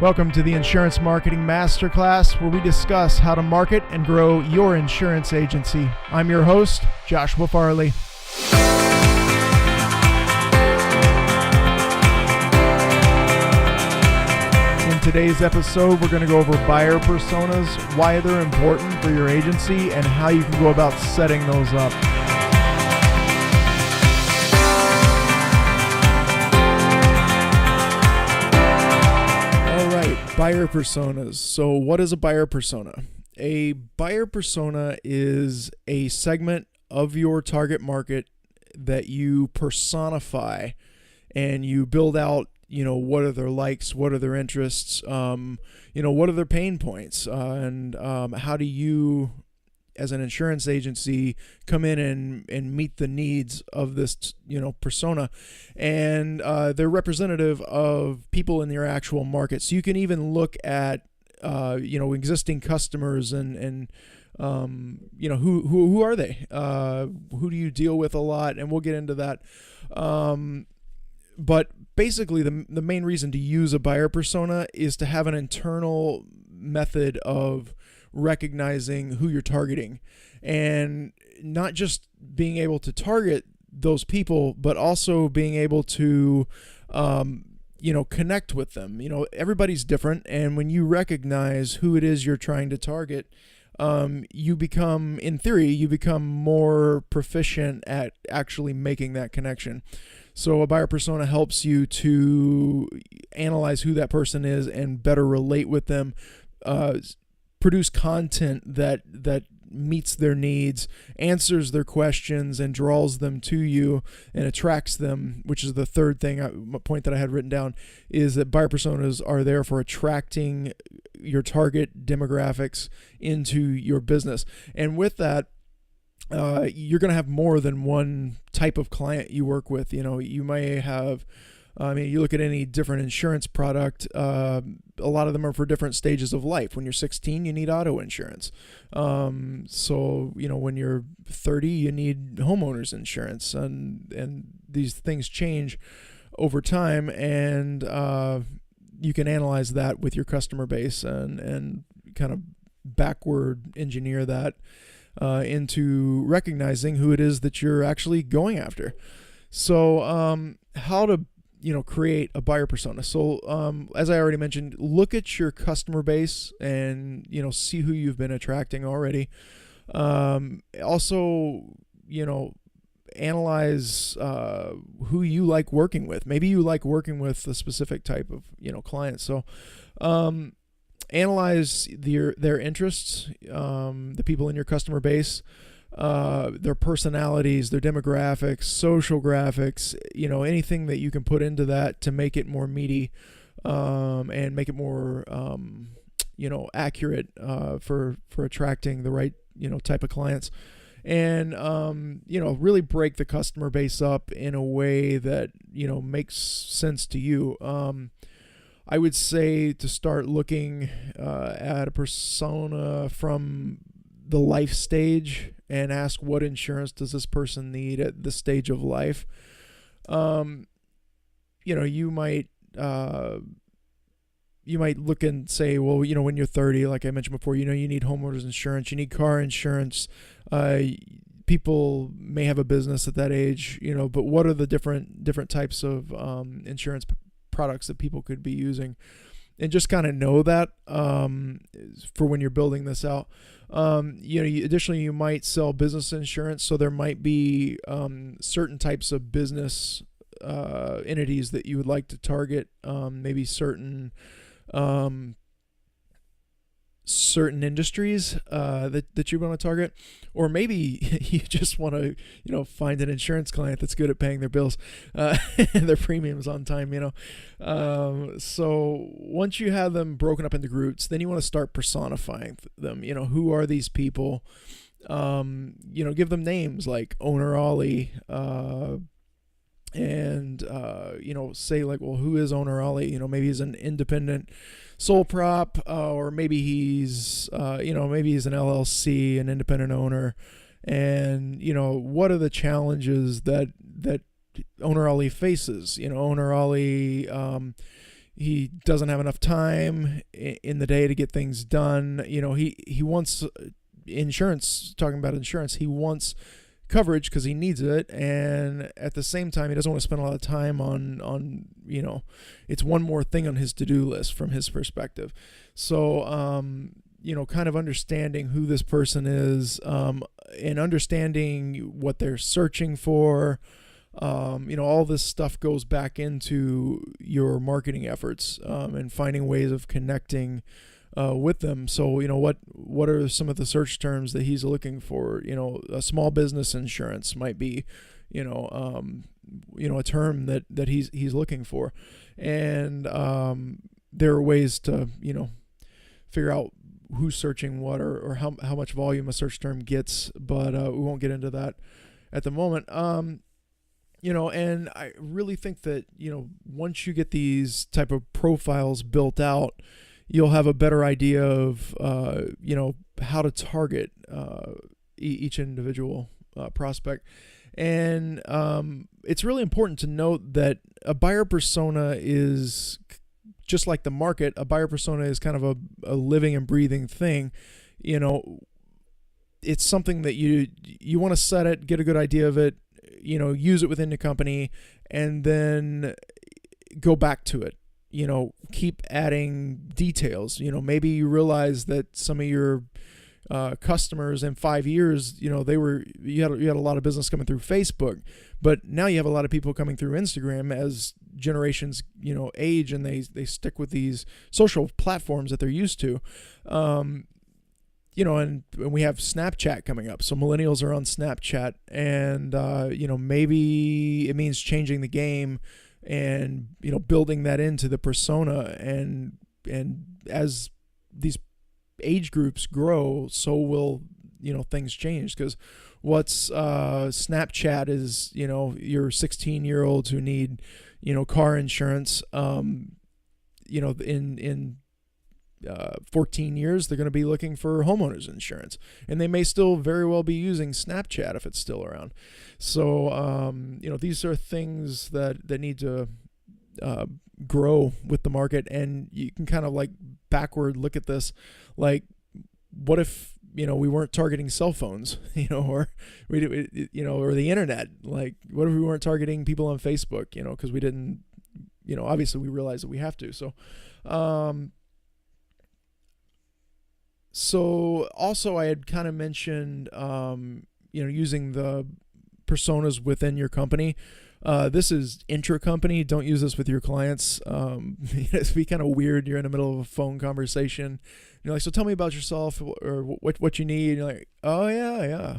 Welcome to the Insurance Marketing Masterclass, where we discuss how to market and grow your insurance agency. I'm your host, Joshua Farley. In today's episode, we're going to go over buyer personas, why they're important for your agency, and how you can go about setting those up. Buyer personas. So what is a buyer persona? A buyer persona is a segment of your target market that you personify and you build out, what are their likes, what are their interests, what are their pain points, and how do you, as an insurance agency, come in and meet the needs of this, persona. And they're representative of people in your actual market. So you can even look at, existing customers and who are they? Who do you deal with a lot? And we'll get into that. But basically, the main reason to use a buyer persona is to have an internal method of recognizing who you're targeting, and not just being able to target those people, but also being able to connect with them. Everybody's different, and when you recognize who it is you're trying to target, you become more proficient at actually making that connection. So a buyer persona helps you to analyze who that person is and better relate with them, produce content that meets their needs, answers their questions, and draws them to you and attracts them, which is the third point that I had written down, is that buyer personas are there for attracting your target demographics into your business. And with that, you're going to have more than one type of client you work with. You may have, you look at any different insurance product, a lot of them are for different stages of life. When you're 16, you need auto insurance. So when you're 30, you need homeowners insurance, and these things change over time, and you can analyze that with your customer base and kind of backward engineer that into recognizing who it is that you're actually going after. So how to create a buyer persona. So as I already mentioned, look at your customer base and see who you've been attracting already. Also analyze who you like working with. Maybe you like working with a specific type of client. So analyze their interests, the people in your customer base, their personalities, their demographics, social graphics, anything that you can put into that to make it more meaty, and make it more, accurate, for attracting the right, type of clients. And, really break the customer base up in a way that, makes sense to you. I would say to start looking at a persona from the life stage and ask, what insurance does this person need at this stage of life? You might look and say, well, when you're 30, like I mentioned before, you need homeowners insurance, you need car insurance. People may have a business at that age, but what are the different types of insurance products that people could be using? And just kind of know that for when you're building this out. Additionally, you might sell business insurance, so there might be certain types of business entities that you would like to target. Maybe certain industries that you want to target, or maybe you just want to find an insurance client that's good at paying their bills and their premiums on time. So once you have them broken up into groups, then you want to start personifying them. Who are these people? Give them names like Owner Ollie, and say like, well, who is Owner Ollie? Maybe he's an independent sole prop, or maybe he's an LLC, an independent owner. And what are the challenges that Owner Ollie faces? Owner Ollie he doesn't have enough time in the day to get things done. He wants insurance. Talking about insurance, he wants coverage because he needs it, and at the same time he doesn't want to spend a lot of time on it's one more thing on his to-do list from his perspective. So kind of understanding who this person is, and understanding what they're searching for. All this stuff goes back into your marketing efforts, and finding ways of connecting with them. So, what are some of the search terms that he's looking for? A small business insurance might be, a term that he's looking for. And there are ways to, figure out who's searching what, or how much volume a search term gets, but we won't get into that at the moment. And I really think that, once you get these type of profiles built out, you'll have a better idea of, how to target each individual prospect. And it's really important to note that a buyer persona is just like the market. A buyer persona is kind of a living and breathing thing. It's something that you want to set it, get a good idea of it, use it within the company, and then go back to it. Keep adding details. Maybe you realize that some of your customers in 5 years, you had a lot of business coming through Facebook, but now you have a lot of people coming through Instagram as generations, age, and they stick with these social platforms that they're used to. And we have Snapchat coming up. So millennials are on Snapchat, and, maybe it means changing the game and, building that into the persona. And as these age groups grow, so will, things change. Because what's Snapchat is, your 16-year-olds who need, car insurance, in 14 years, they're going to be looking for homeowners insurance, and they may still very well be using Snapchat if it's still around. So, these are things that need to grow with the market, and you can kind of like backward look at this. Like, what if, we weren't targeting cell phones, or or the internet? Like, what if we weren't targeting people on Facebook, because we didn't, obviously we realize that we have to. So also I had kind of mentioned, using the personas within your company. This is intra-company. Don't use this with your clients. It'd be kind of weird. You're in the middle of a phone conversation. You're like, so tell me about yourself, or what you need. And you're like, oh yeah,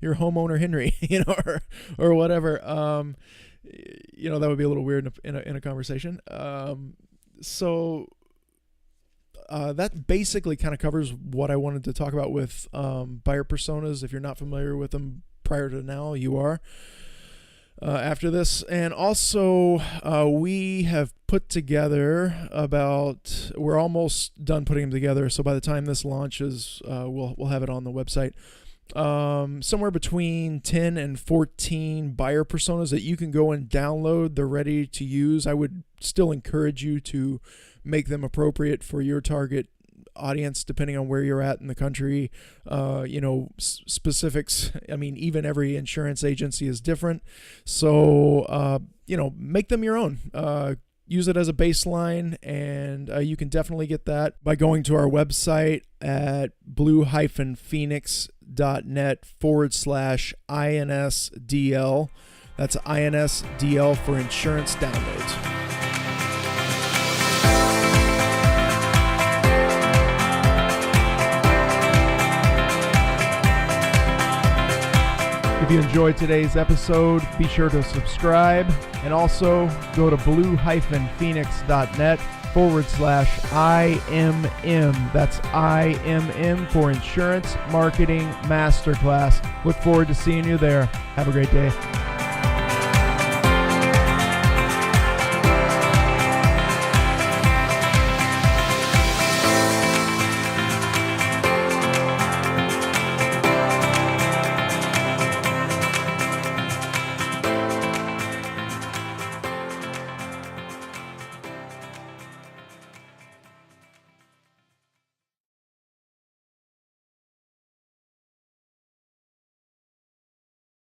you're homeowner Henry, or whatever. That would be a little weird in a conversation. So that basically kind of covers what I wanted to talk about with buyer personas. If you're not familiar with them prior to now, you are after this. And also, we have put together we're almost done putting them together. So by the time this launches, we'll have it on the website. Somewhere between 10 and 14 buyer personas that you can go and download. They're ready to use. I would still encourage you to make them appropriate for your target audience, depending on where you're at in the country. Specifics. I mean, even every insurance agency is different. So, make them your own. Use it as a baseline, and you can definitely get that by going to our website at blue-phoenix.net/INSDL. That's INSDL for insurance downloads. If you enjoyed today's episode, be sure to subscribe, and also go to blue-phoenix.net/IMM. That's IMM for Insurance Marketing Masterclass. Look forward to seeing you there. Have a great day.